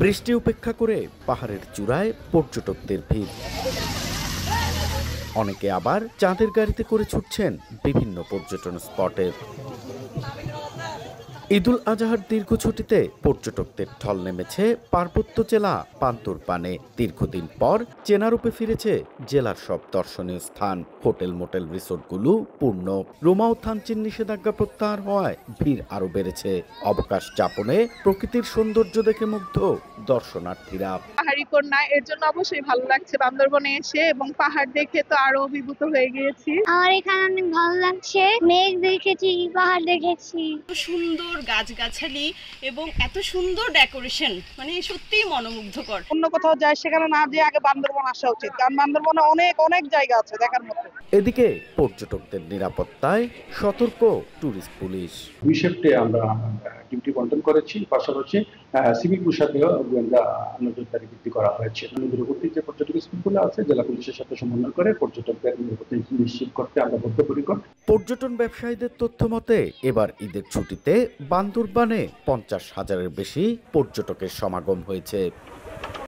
বৃষ্টি উপেক্ষা করে পাহাড়ের চূড়ায় পর্যটকদের ভিড়। অনেকে আবার চাঁদের গাড়িতে করে ছুটছেন বিভিন্ন পর্যটন স্পটে। ঈদুল আজহার দীর্ঘ ছুটিতে পর্যটকদের ঢল নেমেছে পার্বত্য জেলা বান্দরবানে। দীর্ঘদিন পর চেনা রূপে ফিরেছে জেলার সব দর্শনীয় স্থান। হোটেল মোটেল রিসোর্টগুলো পূর্ণ। রোমা ও থানচির নিষেধাজ্ঞা প্রত্যাহার হওয়ায় ভিড় আরো বেড়েছে। অবকাশ যাপনে প্রকৃতির সৌন্দর্য দেখে মুগ্ধ দর্শনার্থীরা। পাহাড়ি কন্যা, এর জন্য অবশ্যই ভালো লাগছে বান্দরবনে এসে, এবং পাহাড় দেখে তো আরো অভিভূত হয়ে গিয়েছি। আমার এখানে অনেক ভালো লাগছে, মেঘ দেখেছি, পাহাড় দেখেছি। সুন্দর গাছগাছালি এবং এত সুন্দর ডেকোরেশন, মানে সত্যিই মনোমুগ্ধকর। অন্য কোথাও যায় সেখানে না যেয়ে আগে বান্দরবন আসা উচিত, কারণ বান্দরবনে অনেক অনেক জায়গা আছে দেখার মতো। এদিকে পর্যটকদের নিরাপত্তায় সতর্ক ট্যুরিস্ট পুলিশ। 2 শিফটে আমরা ডিউটি বন্টন করেছি, পাশাপাশি সিভিল পোশাকেও গোয়েন্দা নজরদারি বৃদ্ধি করা হয়েছে। দূরবর্তী যে পর্যটক স্পটগুলো আছে জেলা পুলিশের সাথে সমন্বয় করে পর্যটকদের নিরাপত্তা নিশ্চিত করতে আমরা বদ্ধপরিকর। পর্যটন ব্যবসায়ীদের তথ্য মতে এবার ঈদের ছুটিতে বান্দরবানে 50,000-এর বেশি পর্যটকের সমাগম হয়েছে।